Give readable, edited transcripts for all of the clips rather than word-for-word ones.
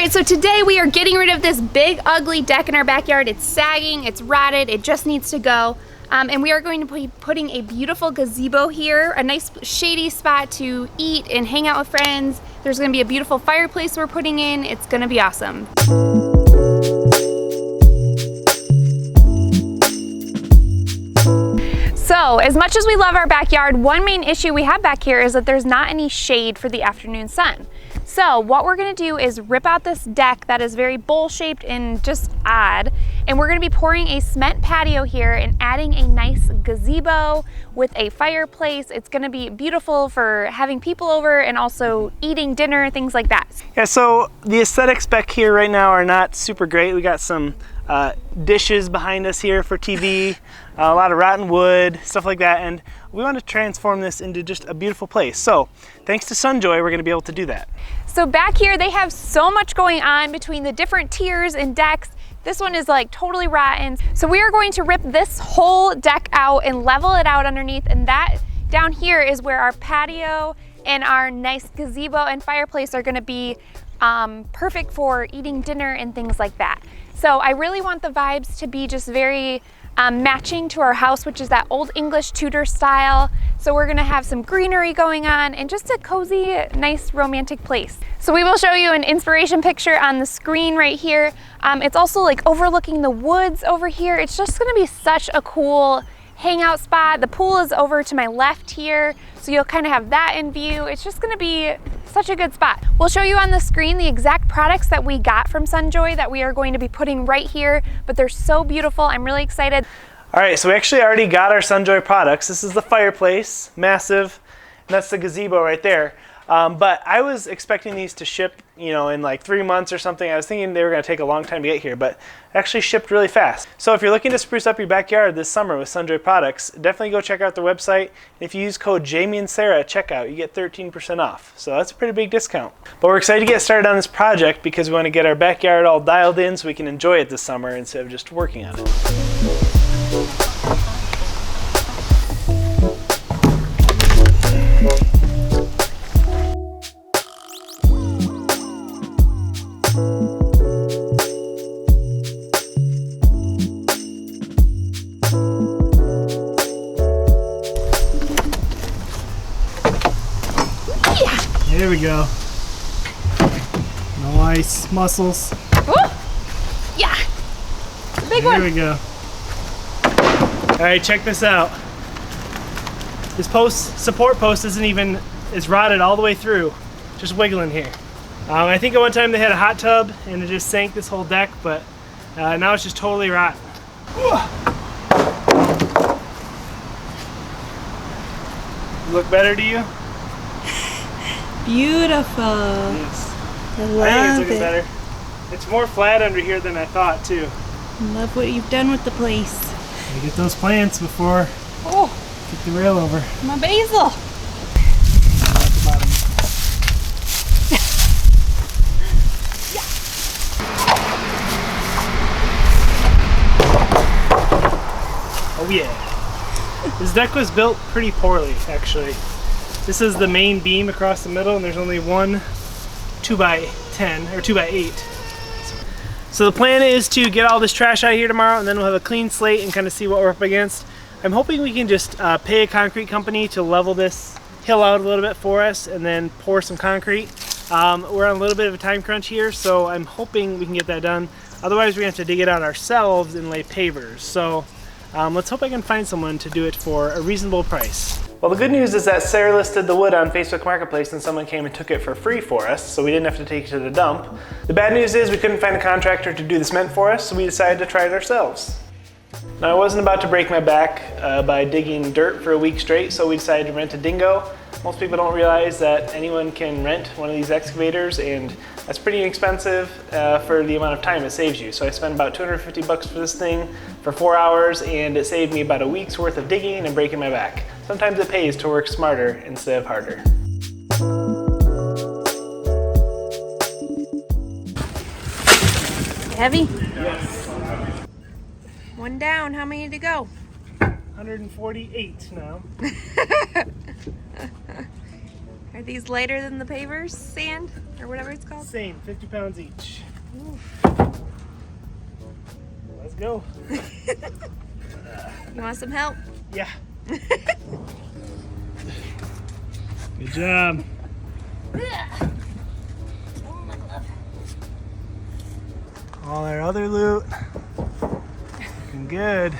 right, so today we are getting rid of this big ugly deck in our backyard. It's sagging, it's rotted, it just needs to go. And we are going to be putting a beautiful gazebo here, a nice shady spot to eat and hang out with friends. There's gonna be a beautiful fireplace we're putting in. It's gonna be awesome. So, as much as we love our backyard, one main issue we have back here is that there's not any shade for the afternoon sun. So what we're gonna do is rip out this deck that is very bowl-shaped and just odd, and we're gonna be pouring a cement patio here and adding a nice gazebo with a fireplace. It's gonna be beautiful for having people over and also eating dinner, things like that. Yeah, so the aesthetics back here right now are not super great. We got some dishes behind us here for TV, a lot of rotten wood, stuff like that, and we want to transform this into just a beautiful place. So thanks to Sunjoy, we're going to be able to do that. So back here they have so much going on between the different tiers and decks. This one is like totally rotten. So we are going to rip this whole deck out and level it out underneath, and that down here is where our patio and our nice gazebo and fireplace are going to be perfect for eating dinner and things like that. So I really want the vibes to be just very matching to our house, which is that old English Tudor style. So we're gonna have some greenery going on and just a cozy, nice romantic place. So we will show you an inspiration picture on the screen right here. It's also like overlooking the woods over here. It's just gonna be such a cool hangout spot. The pool is over to my left here, so you'll kind of have that in view. It's just gonna be such a good spot. We'll show you on the screen the exact products that we got from Sunjoy that we are going to be putting right here, but they're so beautiful. I'm really excited. All right, so we actually already got our Sunjoy products. This is the fireplace, massive, and that's the gazebo right there. But I was expecting these to ship, you know, in like 3 months or something. I was thinking they were going to take a long time to get here, but it actually shipped really fast. So if you're looking to spruce up your backyard this summer with Sunjoy products, definitely go check out their website. And if you use code Jamie and Sarah at checkout, you get 13% off. So that's a pretty big discount. But we're excited to get started on this project because we want to get our backyard all dialed in so we can enjoy it this summer instead of just working on it. There we go. Nice muscles. Ooh. Yeah, big one. There we go. All right, check this out. This support post it's rotted all the way through, just wiggling here. I think at one time they had a hot tub and it just sank this whole deck, but now it's just totally rotten. Look better to you? Beautiful. Yes. I I love think it's looking it. better. It's more flat under here than I thought too. Love what you've done with the place. Gotta get those plants before get the rail over. My basil. At the bottom. Oh yeah. This deck was built pretty poorly, actually. This is the main beam across the middle, and there's only one 2x10 or 2x8. So the plan is to get all this trash out of here tomorrow, and then we'll have a clean slate and kind of see what we're up against. I'm hoping we can just pay a concrete company to level this hill out a little bit for us and then pour some concrete. We're on a little bit of a time crunch here, so I'm hoping we can get that done. Otherwise, we're gonna have to dig it out ourselves and lay pavers. So let's hope I can find someone to do it for a reasonable price. Well, the good news is that Sarah listed the wood on Facebook Marketplace and someone came and took it for free for us, so we didn't have to take it to the dump. The bad news is we couldn't find a contractor to do the cement for us, so we decided to try it ourselves. Now, I wasn't about to break my back by digging dirt for a week straight, so we decided to rent a dingo. Most people don't realize that anyone can rent one of these excavators, and that's pretty inexpensive for the amount of time it saves you. So I spent about 250 bucks for this thing for 4 hours, and it saved me about a week's worth of digging and breaking my back. Sometimes it pays to work smarter instead of harder. Heavy? Yes. One down, how many to go? 148 now. Are these lighter than the pavers, sand? or whatever it's called? Same, 50 pounds each. Ooh. Let's go. You want some help? Yeah. Good job. All our other loot. Looking good.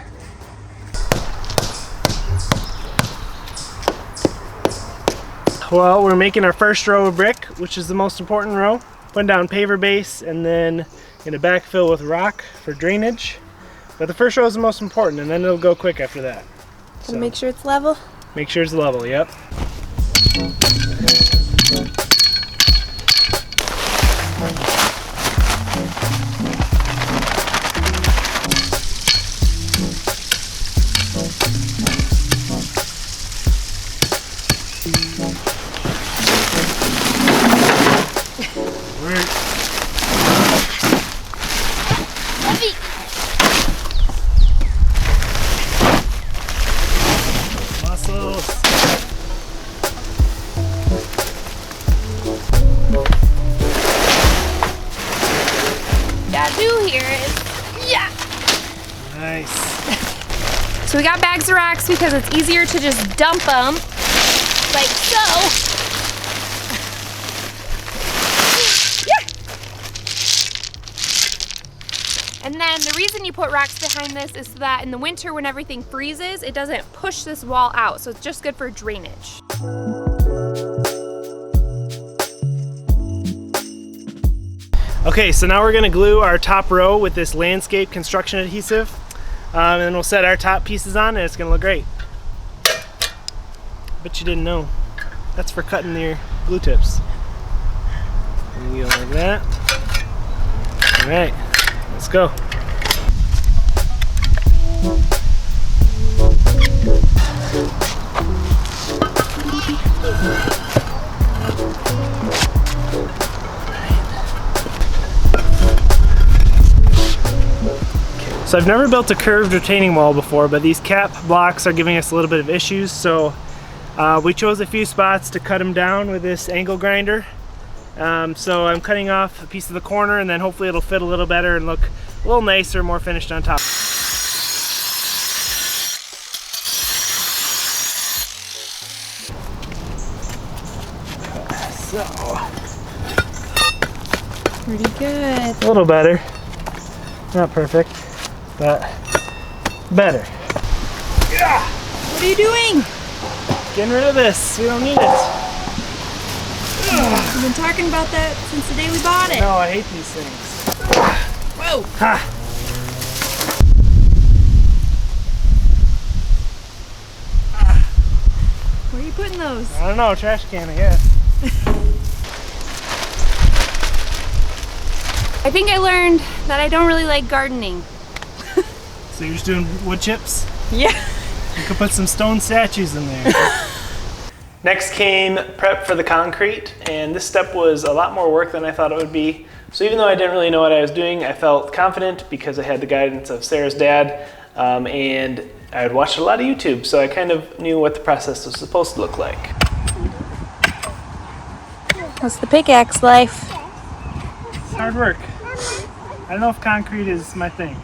Well, we're making our first row of brick, which is the most important row. Putting down paver base and then gonna backfill with rock for drainage. But the first row is the most important, and then it'll go quick after that. So make sure it's level? Make sure it's level, yep. Nice. So we got bags of rocks because it's easier to just dump them, like so. Yeah. And then the reason you put rocks behind this is so that in the winter when everything freezes, it doesn't push this wall out. So it's just good for drainage. Okay, so now we're gonna glue our top row with this landscape construction adhesive. And then we'll set our top pieces on and it's gonna look great. Bet you didn't know. That's for cutting your glue tips. And you go like that. All right, let's go. So I've never built a curved retaining wall before, but these cap blocks are giving us a little bit of issues, so we chose a few spots to cut them down with this angle grinder. So I'm cutting off a piece of the corner and then hopefully it'll fit a little better and look a little nicer, more finished on top. So, Pretty good. a little better. Not perfect, but better. Yeah. What are you doing? Getting rid of this. We don't need it. We've been talking about that since the day we bought it. No, I hate these things. Whoa. Ha! Where are you putting those? I don't know, trash can, I guess. I think I learned that I don't really like gardening. So you're just doing wood chips? Yeah. You could put some stone statues in there. Next came prep for the concrete, and this step was a lot more work than I thought it would be. So even though I didn't really know what I was doing, I felt confident because I had the guidance of Sarah's dad, and I had watched a lot of YouTube, so I kind of knew what the process was supposed to look like. What's the pickaxe life? It's hard work. I don't know if concrete is my thing.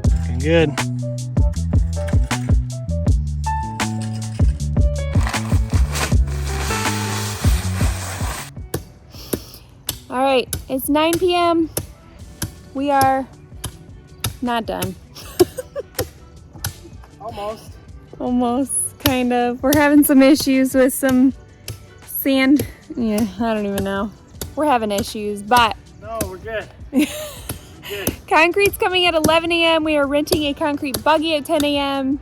Looking good. All right, it's 9 p.m. We are not done. Almost. Almost, kind of. We're having some issues with some sand. Yeah, I don't even know. We're having issues, but No, we're good. Good. concrete's coming at 11 a.m. We are renting a concrete buggy at 10 a.m.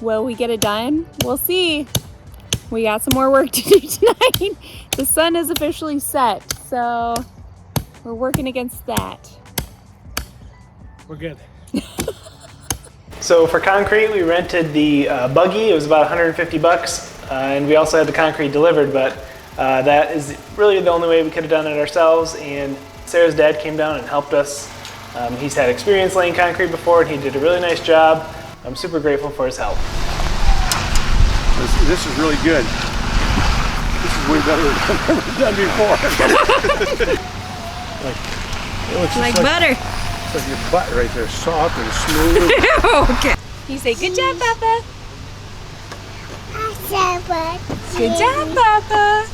Will we get it done? We'll see. We got some more work to do tonight. The sun is officially set, so we're working against that. We're good. So for concrete, we rented the buggy. It was about 150 bucks, and we also had the concrete delivered, but That is really the only way we could have done it ourselves, and Sarah's dad came down and helped us. He's had experience laying concrete before, and he did a really nice job. I'm super grateful for his help. This is really good. This is way better than I've ever done before. Like butter. It's like your butt right there, soft and smooth. Okay. You say, good job, Papa. Good job, Papa.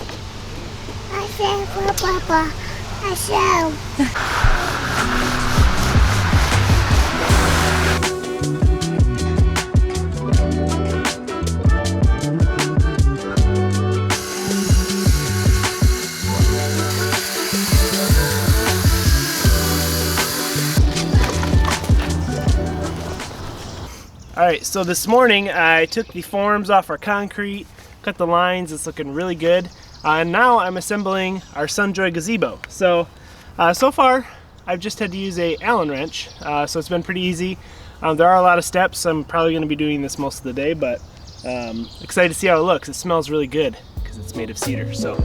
All right, so this morning I took the forms off our concrete, cut the lines. It's looking really good. And now I'm assembling our Sunjoy gazebo. So far I've just had to use a Allen wrench, so it's been pretty easy. There are a lot of steps. I'm probably going to be doing this most of the day, but excited to see how it looks. It smells really good because it's made of cedar. So.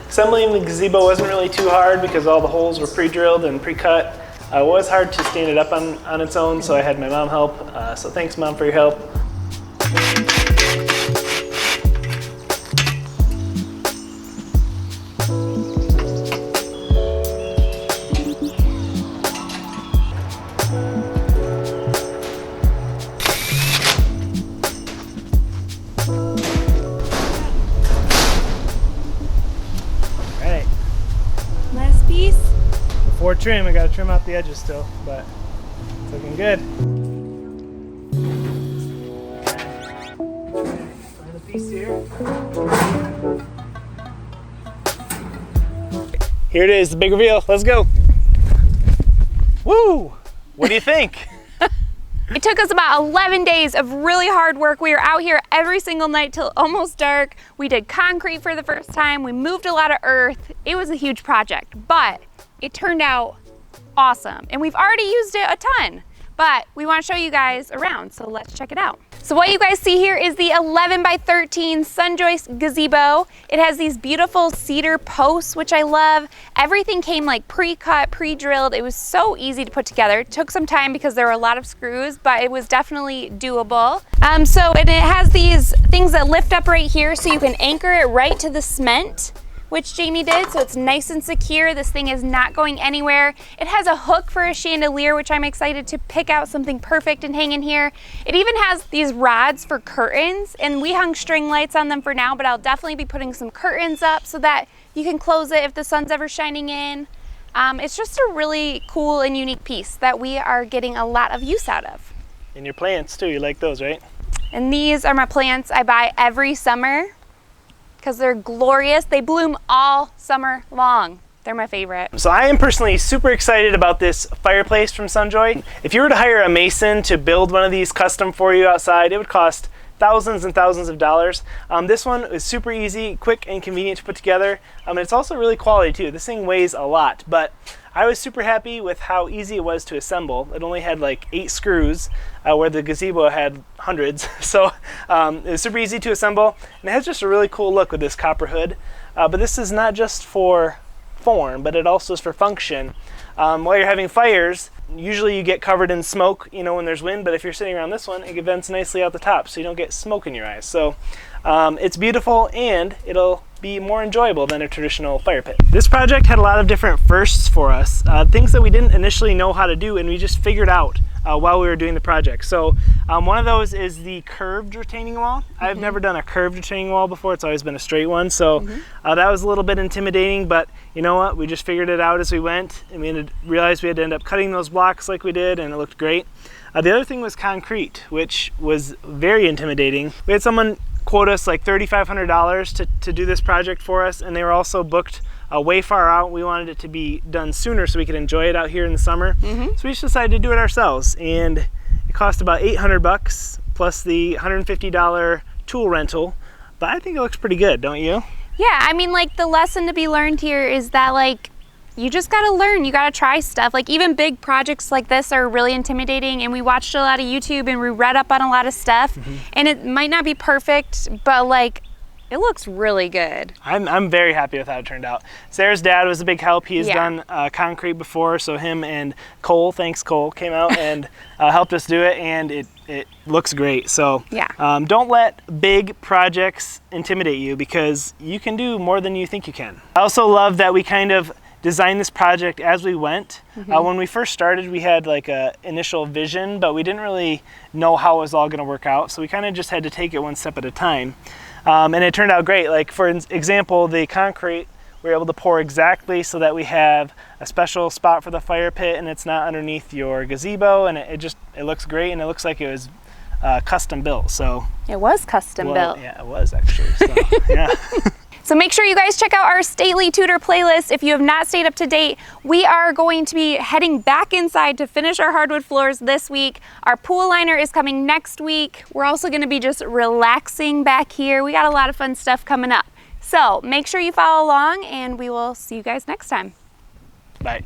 Assembling the gazebo wasn't really too hard because all the holes were pre-drilled and pre-cut. It was hard to stand it up on its own, so I had my mom help. So thanks, Mom, for your help. Last piece. Before trim, I gotta trim out the edges still, but it's looking good. Final piece here. Here it is, the big reveal. Let's go. Woo! What do you think? It took us about 11 days of really hard work. We were out here every single night till almost dark. We did concrete for the first time. We moved a lot of earth. It was a huge project, but it turned out awesome. And we've already used it a ton, but we want to show you guys around, so let's check it out. So what you guys see here is the 11 by 13 Sunjoy gazebo. It has these beautiful cedar posts, which I love. Everything came like pre-cut, pre-drilled. It was so easy to put together. It took some time because there were a lot of screws, but it was definitely doable. And it has these things that lift up right here so you can anchor it right to the cement, which Jamie did, so it's nice and secure. This thing is not going anywhere. It has a hook for a chandelier, which I'm excited to pick out something perfect and hang in here. It even has these rods for curtains, and we hung string lights on them for now, but I'll definitely be putting some curtains up so that you can close it if the sun's ever shining in. It's just a really cool and unique piece that we are getting a lot of use out of. And your plants too, you like those, right? And these are my plants I buy every summer, because they're glorious. They bloom all summer long. They're my favorite. So I am personally super excited about this fireplace from Sunjoy. If you were to hire a mason to build one of these custom for you outside, it would cost thousands and thousands of dollars. This one is super easy, quick, and convenient to put together. And it's also really quality too. This thing weighs a lot, but I was super happy with how easy it was to assemble. It only had like 8 screws, where the gazebo had hundreds. So it was super easy to assemble, and it has just a really cool look with this copper hood. But this is not just for form, but it also is for function. While you're having fires, usually you get covered in smoke, when there's wind, but if you're sitting around this one, it vents nicely out the top so you don't get smoke in your eyes. So it's beautiful, and it'll be more enjoyable than a traditional fire pit. This project had a lot of different firsts for us, things that we didn't initially know how to do, and we just figured out while we were doing the project. So one of those is the curved retaining wall. I've never done a curved retaining wall before. It's always been a straight one. So that was a little bit intimidating, but you know what? We just figured it out as we went, and we realized we had to end up cutting those blocks like we did, and it looked great. The other thing was concrete, which was very intimidating. We had someone quote us like $3,500 to do this project for us, and they were also booked way far out. We wanted it to be done sooner so we could enjoy it out here in the summer. So we just decided to do it ourselves, and it cost about $800 plus the $150 tool rental, but I think it looks pretty good, don't you? Yeah, I mean, like, the lesson to be learned here is that, like, you just gotta learn, you gotta try stuff. Like even big projects like this are really intimidating, and we watched a lot of YouTube and we read up on a lot of stuff, and it might not be perfect, but like, it looks really good. I'm very happy with how it turned out. Sarah's dad was a big help. He's Yeah. done concrete before, so him and Cole, thanks Cole, came out and helped us do it, and it looks great. So Yeah. don't let big projects intimidate you, because you can do more than you think you can. I also love that we kind of designed this project as we went. When we first started, we had like a initial vision, but we didn't really know how it was all going to work out, so we kind of just had to take it one step at a time. And it turned out great. Like for example, the concrete, we were able to pour exactly so that we have a special spot for the fire pit, and it's not underneath your gazebo, and it looks great, and it looks like it was custom built. So It was custom built. yeah, it was actually. So, yeah. So make sure you guys check out our Stately Tutor playlist. If you have not stayed up to date, we are going to be heading back inside to finish our hardwood floors this week. Our pool liner is coming next week. We're also gonna be just relaxing back here. We got a lot of fun stuff coming up. So make sure you follow along, and we will see you guys next time. Bye.